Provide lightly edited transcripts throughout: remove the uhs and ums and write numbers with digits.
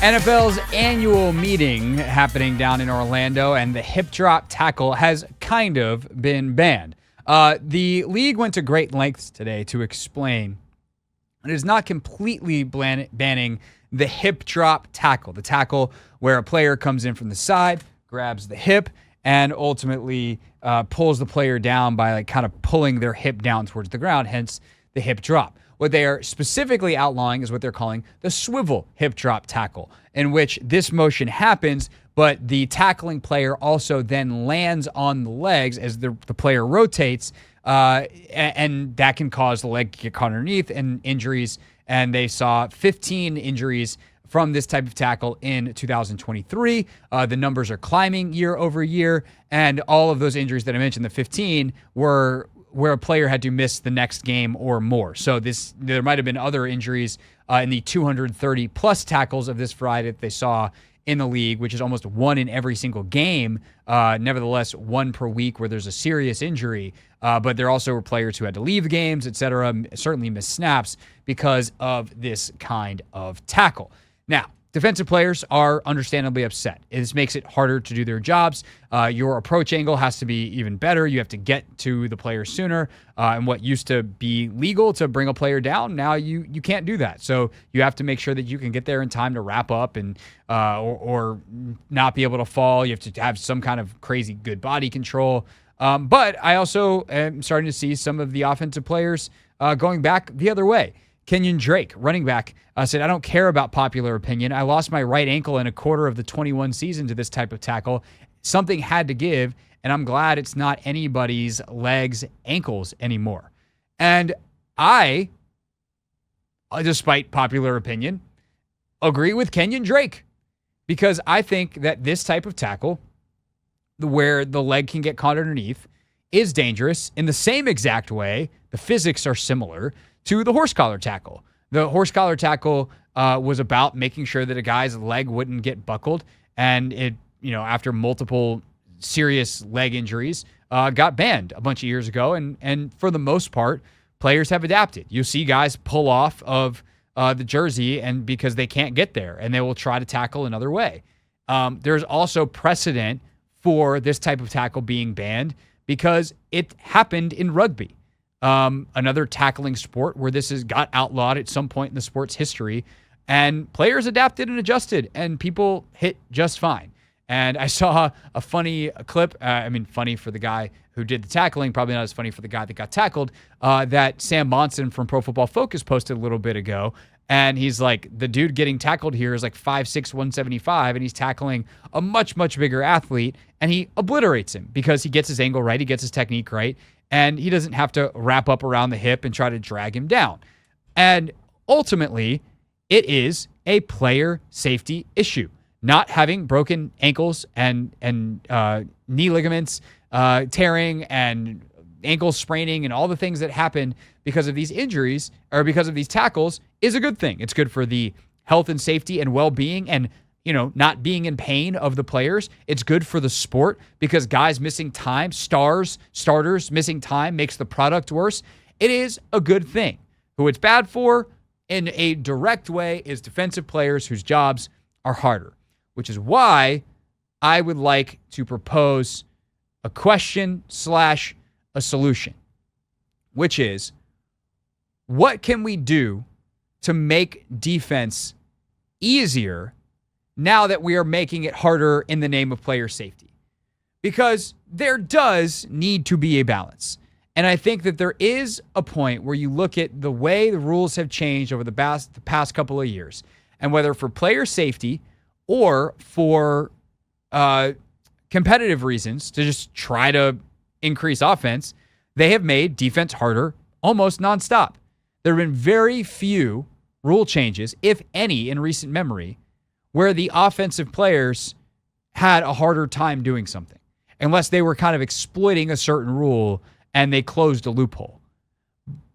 NFL's annual meeting happening down in Orlando, and the hip drop tackle has kind of been banned. The league went to great lengths today to explain it is not completely banning the hip drop tackle, the tackle where a player comes in from the side, grabs the hip, and ultimately pulls the player down by kind of pulling their hip down towards the ground, hence the hip drop. What they are specifically outlawing is what they're calling the swivel hip drop tackle, in which this motion happens, but the tackling player also then lands on the legs as the player rotates, and that can cause the leg to get caught underneath and injuries. And they saw 15 injuries from this type of tackle in 2023. The numbers are climbing year over year, and all of those injuries that I mentioned, the 15, were where a player had to miss the next game or more. So there might have been other injuries in the 230 plus tackles of this Friday that they saw in the league, which is almost one in every single game. Nevertheless, one per week where there's a serious injury. But there also were players who had to leave games, et cetera, certainly miss snaps because of this kind of tackle. Now, defensive players are understandably upset. This makes it harder to do their jobs. Your approach angle has to be even better. You have to get to the player sooner. And what used to be legal to bring a player down, now you can't do that. So you have to make sure that you can get there in time to wrap up and or not be able to fall. You have to have some kind of crazy good body control. But I also am starting to see some of the offensive players going back the other way. Kenyon Drake, running back, said, "I don't care about popular opinion. I lost my right ankle in a quarter of the 21 season to this type of tackle. Something had to give, and I'm glad it's not anybody's legs, ankles anymore." And I, despite popular opinion, agree with Kenyon Drake, because I think that this type of tackle, where the leg can get caught underneath, is dangerous in the same exact way. The physics are similar to the horse collar tackle. The horse collar tackle was about making sure that a guy's leg wouldn't get buckled, and it, after multiple serious leg injuries, got banned a bunch of years ago. And for the most part, players have adapted. You see guys pull off of the jersey and because they can't get there, and they will try to tackle another way. There's also precedent for this type of tackle being banned because it happened in rugby. Another tackling sport where this has got outlawed at some point in the sport's history, and players adapted and adjusted, and people hit just fine. And I saw a funny clip, funny for the guy who did the tackling, probably not as funny for the guy that got tackled, that Sam Monson from Pro Football Focus posted a little bit ago. And he's like, the dude getting tackled here is like 5'6", 175, and he's tackling a much, much bigger athlete, and he obliterates him because he gets his angle right, he gets his technique right, and he doesn't have to wrap up around the hip and try to drag him down. And ultimately, it is a player safety issue. Not having broken ankles and knee ligaments tearing and ankle spraining and all the things that happen because of these injuries or because of these tackles is a good thing. It's good for the health and safety and well-being and, not being in pain of the players. It's good for the sport because guys missing time, starters missing time makes the product worse. It is a good thing. Who it's bad for in a direct way is defensive players whose jobs are harder, which is why I would like to propose a question / a solution, which is, what can we do to make defense easier now that we are making it harder in the name of player safety? Because there does need to be a balance. And I think that there is a point where you look at the way the rules have changed over the past couple of years, and whether for player safety or for competitive reasons to just try to increase offense, they have made defense harder almost nonstop. There have been very few rule changes, if any, in recent memory, where the offensive players had a harder time doing something, unless they were kind of exploiting a certain rule and they closed a loophole.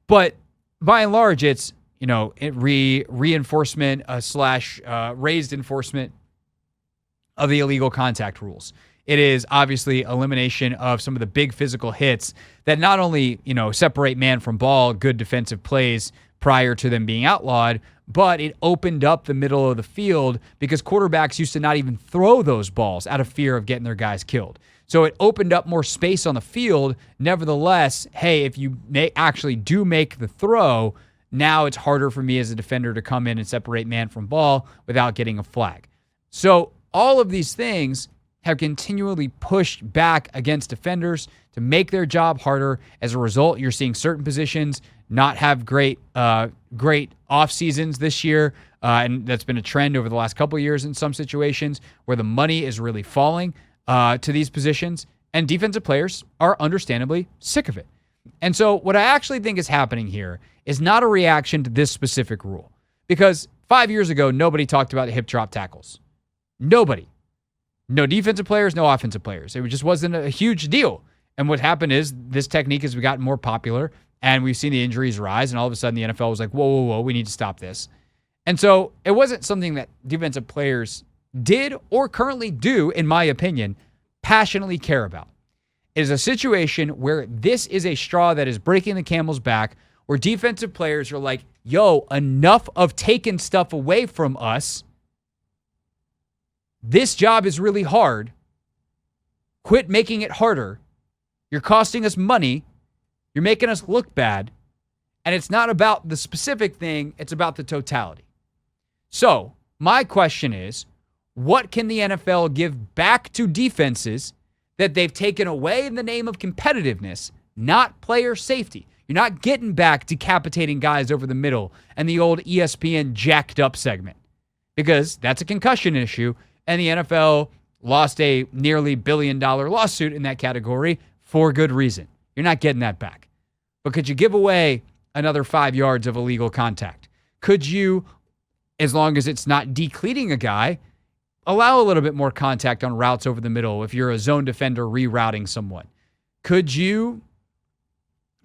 But by and large, it's, reinforcement / raised enforcement of the illegal contact rules. It is obviously elimination of some of the big physical hits that not only, separate man from ball, good defensive plays prior to them being outlawed, but it opened up the middle of the field because quarterbacks used to not even throw those balls out of fear of getting their guys killed. So it opened up more space on the field. Nevertheless, hey, if you actually do make the throw, now it's harder for me as a defender to come in and separate man from ball without getting a flag. So all of these things have continually pushed back against defenders to make their job harder. As a result, you're seeing certain positions not have great off seasons this year, and that's been a trend over the last couple of years in some situations where the money is really falling to these positions, and defensive players are understandably sick of it. And so what I actually think is happening here is not a reaction to this specific rule, because 5 years ago, nobody talked about hip drop tackles. Nobody. No defensive players, no offensive players. It just wasn't a huge deal. And what happened is this technique has gotten more popular, and we've seen the injuries rise, and all of a sudden the NFL was like, whoa, we need to stop this. And so it wasn't something that defensive players did or currently do, in my opinion, passionately care about. It is a situation where this is a straw that is breaking the camel's back, where defensive players are like, yo, enough of taking stuff away from us. This job is really hard. Quit making it harder. You're costing us money. You're making us look bad. And it's not about the specific thing. It's about the totality. So my question is, what can the NFL give back to defenses that they've taken away in the name of competitiveness, not player safety? You're not getting back decapitating guys over the middle and the old ESPN jacked up segment, because that's a concussion issue, and the NFL lost a nearly $1 billion lawsuit in that category for good reason. You're not getting that back. But could you give away another 5 yards of illegal contact? Could you, as long as it's not decleating a guy, allow a little bit more contact on routes over the middle if you're a zone defender rerouting someone? Could you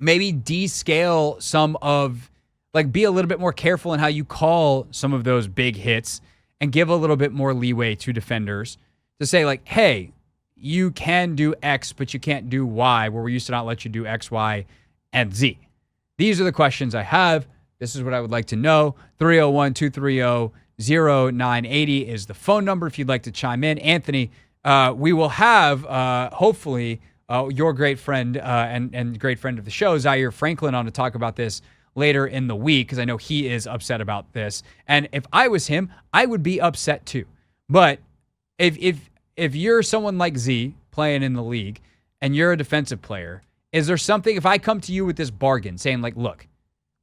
maybe descale some of, like, be a little bit more careful in how you call some of those big hits and give a little bit more leeway to defenders to say, like, hey, you can do X, but you can't do Y, where we used to not let you do X, Y, and Z? These are the questions I have. This is what I would like to know. 301-230-0980 is the phone number if you'd like to chime in. Anthony, we will have, hopefully, your great friend and great friend of the show, Zaire Franklin, on to talk about this later in the week, because I know he is upset about this. And if I was him, I would be upset too. But if you're someone like Z playing in the league and you're a defensive player, is there something, if I come to you with this bargain saying, like, look,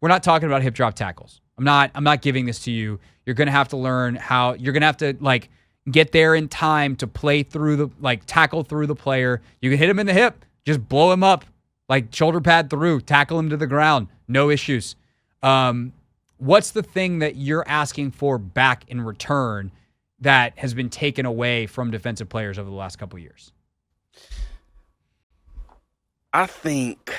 we're not talking about hip drop tackles. I'm not giving this to you. You're going to have to learn how, you're going to have to, like, get there in time to play through the, like, tackle through the player. You can hit him in the hip, just blow him up, like shoulder pad through, tackle him to the ground. No issues. What's the thing that you're asking for back in return that has been taken away from defensive players over the last couple of years? I think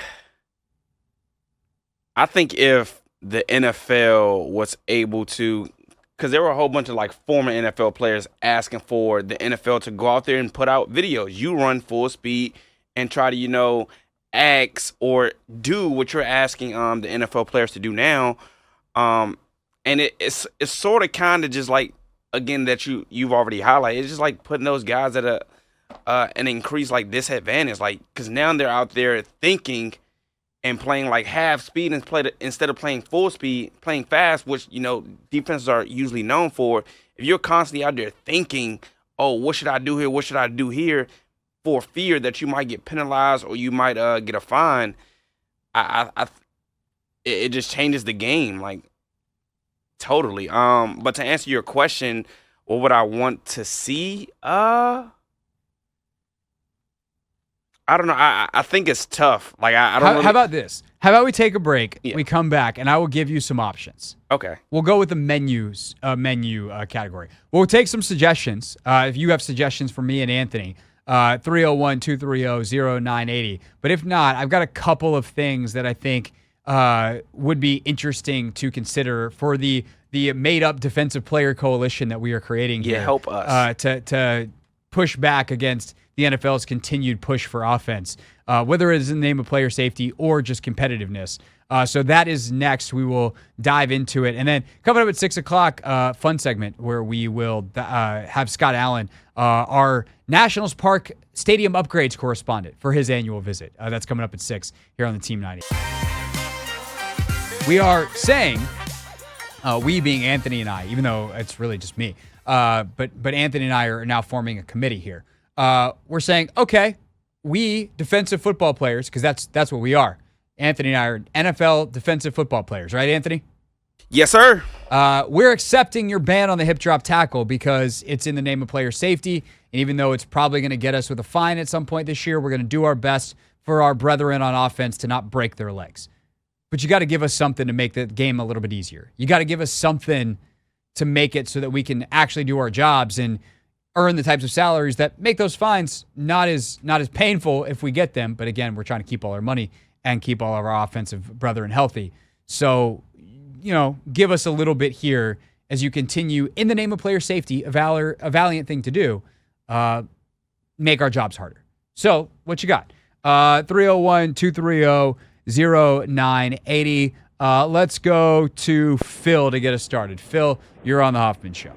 if the NFL was able to, because there were a whole bunch of, like, former NFL players asking for the NFL to go out there and put out videos. You run full speed and try to, ask or do what you're asking the NFL players to do now. And it's sort of kind of just like, again, that you've already highlighted. It's just like putting those guys at an increased, like, disadvantage, like, because now they're out there thinking and playing like half speed instead of playing full speed, playing fast, which defenses are usually known for. If you're constantly out there thinking, oh, what should I do here? What should I do here? For fear that you might get penalized or you might get a fine, it just changes the game, like, totally. But to answer your question, what would I want to see? I don't know. I think it's tough. Like, I don't. How about this? How about we take a break? Yeah. We come back, and I will give you some options. Okay. We'll go with the menu category. We'll take some suggestions. If you have suggestions for me and Anthony, 301-230-0980. But if not, I've got a couple of things that I think would be interesting to consider for the made-up defensive player coalition that we are creating here. Yeah, help us. To push back against the NFL's continued push for offense, whether it is in the name of player safety or just competitiveness. So that is next. We will dive into it. And then coming up at 6 o'clock, fun segment where we will have Scott Allen, our Nationals Park Stadium upgrades correspondent, for his annual visit. That's coming up at 6 here on the Team 90. We are saying, we being Anthony and I, even though it's really just me, but Anthony and I are now forming a committee here. We're saying, okay, we defensive football players, because that's what we are. Anthony and I are NFL defensive football players, right, Anthony? Yes, sir. We're accepting your ban on the hip drop tackle because it's in the name of player safety. And even though it's probably going to get us with a fine at some point this year, we're going to do our best for our brethren on offense to not break their legs. But you got to give us something to make the game a little bit easier. You got to give us something to make it so that we can actually do our jobs and earn the types of salaries that make those fines not as painful if we get them. But again, we're trying to keep all our money and keep all of our offensive brethren healthy. So, give us a little bit here as you continue, in the name of player safety, a valiant thing to do, make our jobs harder. So, what you got? 301-230-0980. Let's go to Phil to get us started. Phil, you're on the Hoffman Show.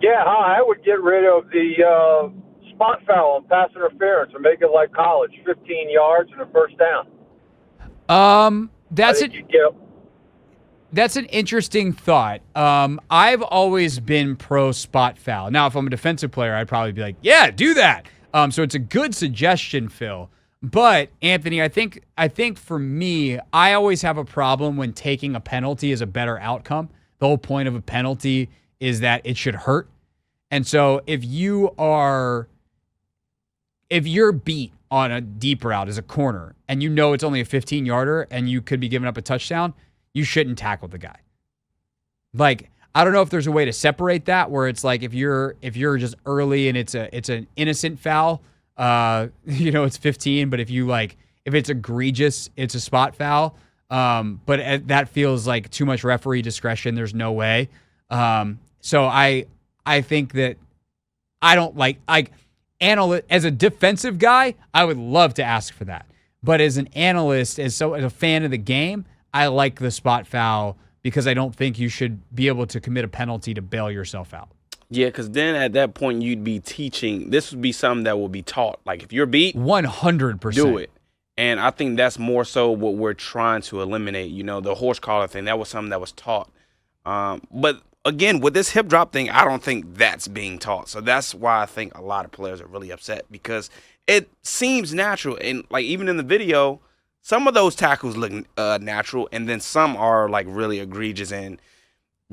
Yeah, I would get rid of the spot foul on pass interference and make it like college, 15 yards and a first down. That's an interesting thought. I've always been pro spot foul. Now, if I'm a defensive player, I'd probably be like, yeah, do that. So it's a good suggestion, Phil. But Anthony, I think for me, I always have a problem when taking a penalty is a better outcome. The whole point of a penalty is that it should hurt. And so if you're beat on a deep route as a corner and it's only a 15-yarder and you could be giving up a touchdown, you shouldn't tackle the guy. Like, I don't know if there's a way to separate that where it's like if you're just early and it's an innocent foul, it's 15, but if it's egregious, it's a spot foul. But that feels like too much referee discretion. There's no way. So I think that I don't like as a defensive guy, I would love to ask for that. But as an analyst, as a fan of the game, I like the spot foul because I don't think you should be able to commit a penalty to bail yourself out. Yeah, because then at that point you'd be teaching. This would be something that will be taught. Like if you're beat, 100%. do it. And I think that's more so what we're trying to eliminate. The horse collar thing, that was something that was taught. But again, with this hip drop thing, I don't think that's being taught. So that's why I think a lot of players are really upset because it seems natural. And like even in the video, some of those tackles look natural, and then some are like really egregious, and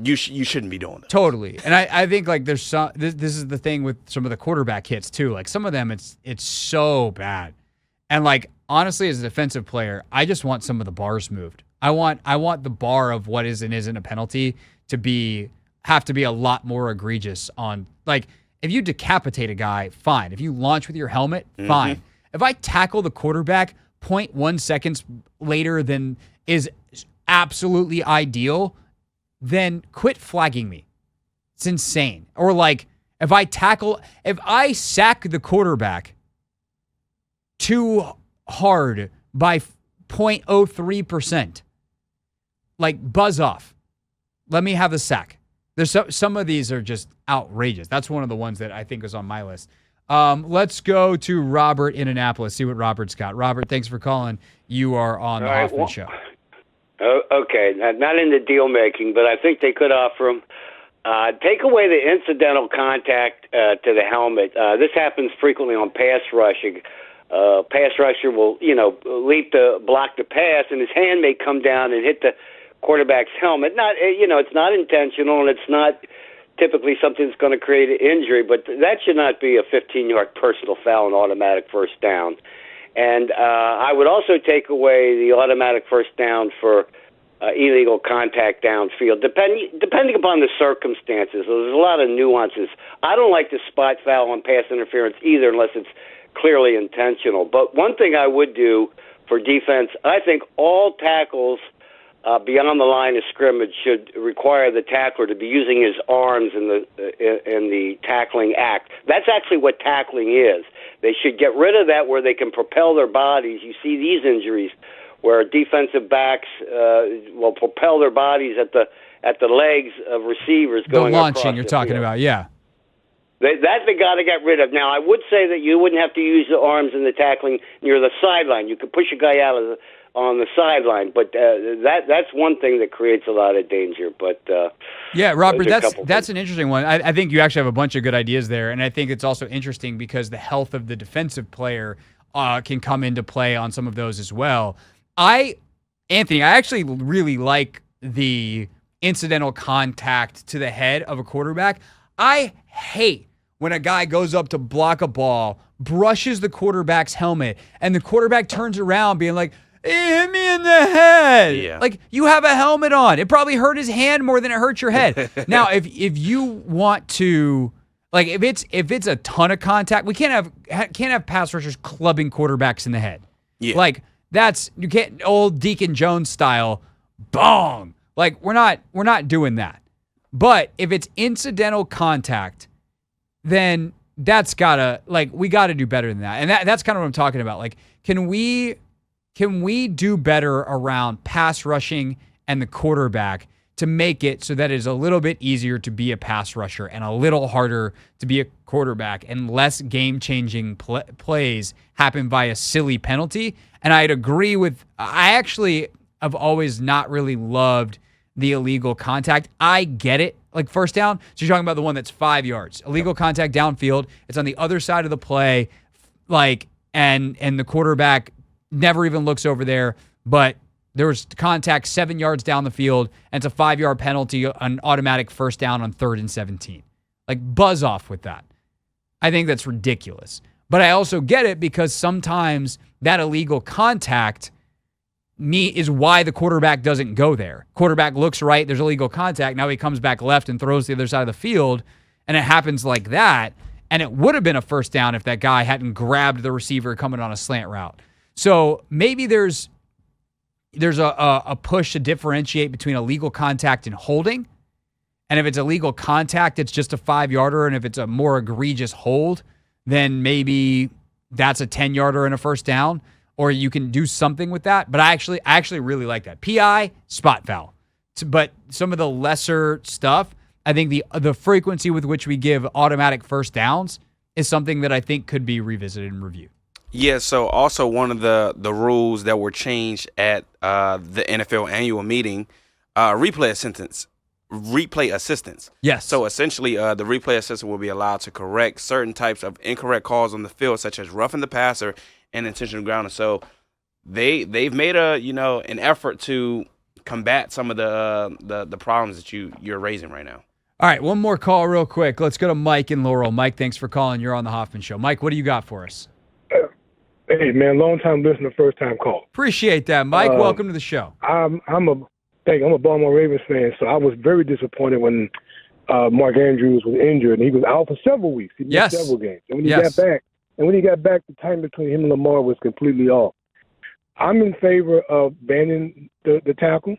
you shouldn't be doing that. Totally. And I think like there's some. This is the thing with some of the quarterback hits too. Like some of them, it's so bad. And like honestly, as a defensive player, I just want some of the bars moved. I want the bar of what is and isn't a penalty to have to be a lot more egregious on, like, if you decapitate a guy, fine. If you launch with your helmet, fine. If I tackle the quarterback 0.1 seconds later than is absolutely ideal, then quit flagging me. It's insane. Or like if I sack the quarterback too hard by 0.03%, like buzz off. Let me have the sack. There's some of these are just outrageous. That's one of the ones that I think is on my list. Let's go to Robert in Annapolis, see what Robert's got. Robert, thanks for calling. You are on the Hoffman Show. Okay, not into deal making, but I think they could offer them. Take away the incidental contact to the helmet. This happens frequently on pass rushing. Pass rusher will, leap to block the pass, and his hand may come down and hit the quarterback's helmet. It's not intentional, and it's not typically something that's going to create an injury, but that should not be a 15-yard personal foul and automatic first down. And I would also take away the automatic first down for illegal contact downfield, depending upon the circumstances. There's a lot of nuances. I don't like the spot foul on pass interference either unless it's clearly intentional. But one thing I would do for defense, I think all tackles beyond the line of scrimmage should require the tackler to be using his arms in the tackling act. That's actually what tackling is. They should get rid of that where they can propel their bodies. You see these injuries where defensive backs will propel their bodies at the legs of receivers going The launching across you're the talking field. about, yeah. That they got to get rid of. Now, I would say that you wouldn't have to use the arms in the tackling near the sideline. You could push a guy out on the sideline, but that's one thing that creates a lot of danger. But yeah, Robert, that's things. an interesting one. I think you actually have a bunch of good ideas there, and I think it's also interesting because the health of the defensive player can come into play on some of those as well. Anthony, I actually really like the incidental contact to the head of a quarterback. I hate when a guy goes up to block a ball, brushes the quarterback's helmet, and the quarterback turns around being like, "He hit me in the head." Yeah. Like, you have a helmet on. It probably hurt his hand more than it hurt your head. Now, if you want to, like, if it's a ton of contact, we can't have pass rushers clubbing quarterbacks in the head. Yeah. Like, you can't, old Deacon Jones style, bong. Like, we're not doing that. But if it's incidental contact, then that's gotta, like, we gotta do better than that. And that's kind of what I'm talking about. Like, can we do better around pass rushing and the quarterback to make it so that it is a little bit easier to be a pass rusher and a little harder to be a quarterback, and less game-changing plays happen via silly penalty? And I'd agree with, I actually have always not really loved the illegal contact. I get it. Like, first down, so you're talking about the one that's 5 yards. Illegal contact downfield. It's on the other side of the play, like, and the quarterback never even looks over there, but there was contact 7 yards down the field, and it's a 5-yard penalty, an automatic first down on 3rd and 17. Like, buzz off with that. I think that's ridiculous. But I also get it because sometimes that illegal contact is why the quarterback doesn't go there. Quarterback looks right, there's illegal contact, now he comes back left and throws the other side of the field, and it happens like that, and it would have been a first down if that guy hadn't grabbed the receiver coming on a slant route. So maybe there's a push to differentiate between illegal contact and holding, and if it's illegal contact, it's just a 5-yarder, and if it's a more egregious hold, then maybe that's a 10-yarder and a first down, or you can do something with that. But I actually really like that. PI, spot foul. But some of the lesser stuff, I think the frequency with which we give automatic first downs is something that I think could be revisited and reviewed. Yeah, so also one of the rules that were changed at the NFL annual meeting, replay assistance. Yes. So essentially, the replay assistant will be allowed to correct certain types of incorrect calls on the field, such as roughing the passer and intentional grounding. So they've made an effort to combat some of the problems that you're raising right now. All right, one more call real quick. Let's go to Mike in Laurel. Mike, thanks for calling. You're on the Hoffman Show. Mike, what do you got for us? Hey, man, long-time listener, first-time call. Appreciate that, Mike. Welcome to the show. I'm a Baltimore Ravens fan, so I was very disappointed when Mark Andrews was injured, and he was out for several weeks. He missed several games. And when he got back, the time between him and Lamar was completely off. I'm in favor of banning the tackle,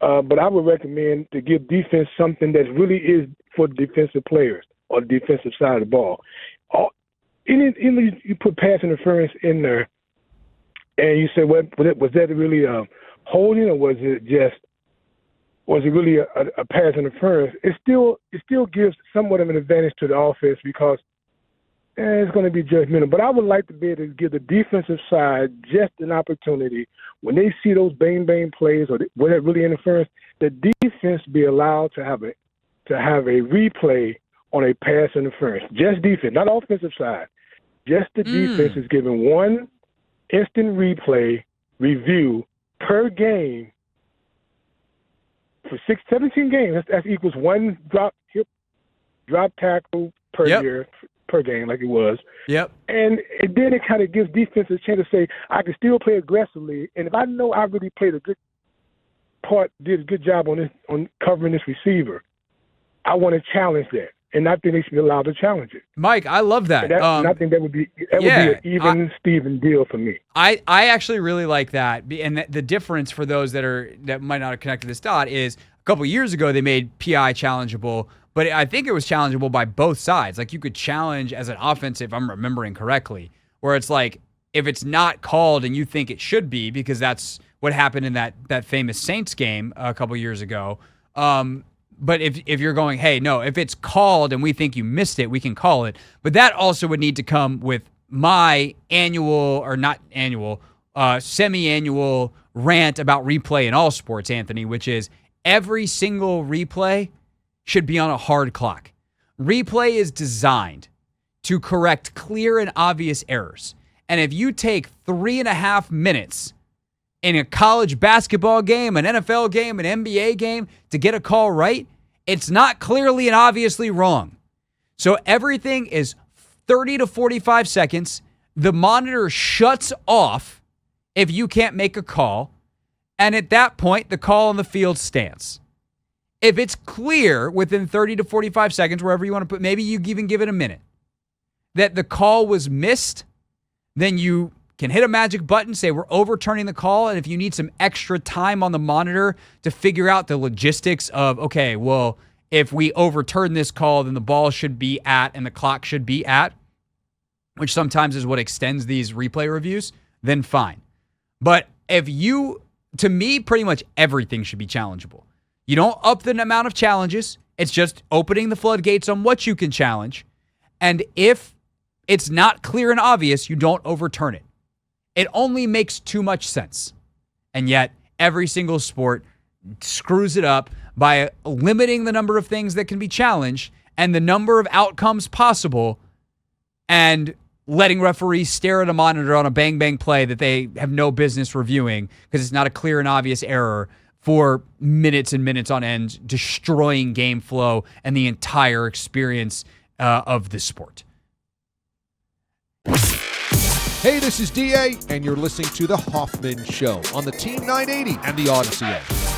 but I would recommend to give defense something that really is for defensive players or the defensive side of the ball. You put pass interference in there, and you say, was that really holding, or was it really a pass interference? It still gives somewhat of an advantage to the offense because it's going to be judgmental. But I would like to be able to give the defensive side just an opportunity when they see those bang plays or whatever really interference, the defense be allowed to have a replay on a pass interference. Just defense, not offensive side. Just the defense is given one instant replay review per game for 17 games. That equals one drop tackle per year per game, like it was. Yep. And then it kind of gives defense a chance to say, I can still play aggressively, and if I know I really played a good part, did a good job on covering this receiver, I want to challenge that. And I think they should be allowed to challenge it. Mike, I love that. And I think that would be an even Steven deal for me. I actually really like that. And the difference for those that might not have connected this dot is a couple years ago they made PI challengeable, but I think it was challengeable by both sides. Like, you could challenge as an offensive, if I'm remembering correctly, where it's like, if it's not called and you think it should be because that's what happened in that famous Saints game a couple years ago. But if you're going, hey, no, if it's called and we think you missed it, we can call it. But that also would need to come with my semi-annual rant about replay in all sports, Anthony, which is every single replay should be on a hard clock. Replay is designed to correct clear and obvious errors. And if you take 3.5 minutes in a college basketball game, an NFL game, an NBA game to get a call right, it's not clearly and obviously wrong. So everything is 30 to 45 seconds. The monitor shuts off if you can't make a call. And at that point, the call on the field stands. If it's clear within 30 to 45 seconds, wherever you want to put, maybe you even give it a minute, that the call was missed, then you can hit a magic button, say we're overturning the call, and if you need some extra time on the monitor to figure out the logistics of, okay, well, if we overturn this call, then the ball should be at and the clock should be at, which sometimes is what extends these replay reviews, then fine. But to me, pretty much everything should be challengeable. You don't up the amount of challenges. It's just opening the floodgates on what you can challenge. And if it's not clear and obvious, you don't overturn it. It only makes too much sense. And yet, every single sport screws it up by limiting the number of things that can be challenged and the number of outcomes possible and letting referees stare at a monitor on a bang-bang play that they have no business reviewing because it's not a clear and obvious error for minutes and minutes on end, destroying game flow and the entire experience of the sport. Hey, this is DA, and you're listening to The Hoffman Show on the Team 980 and the Odyssey app.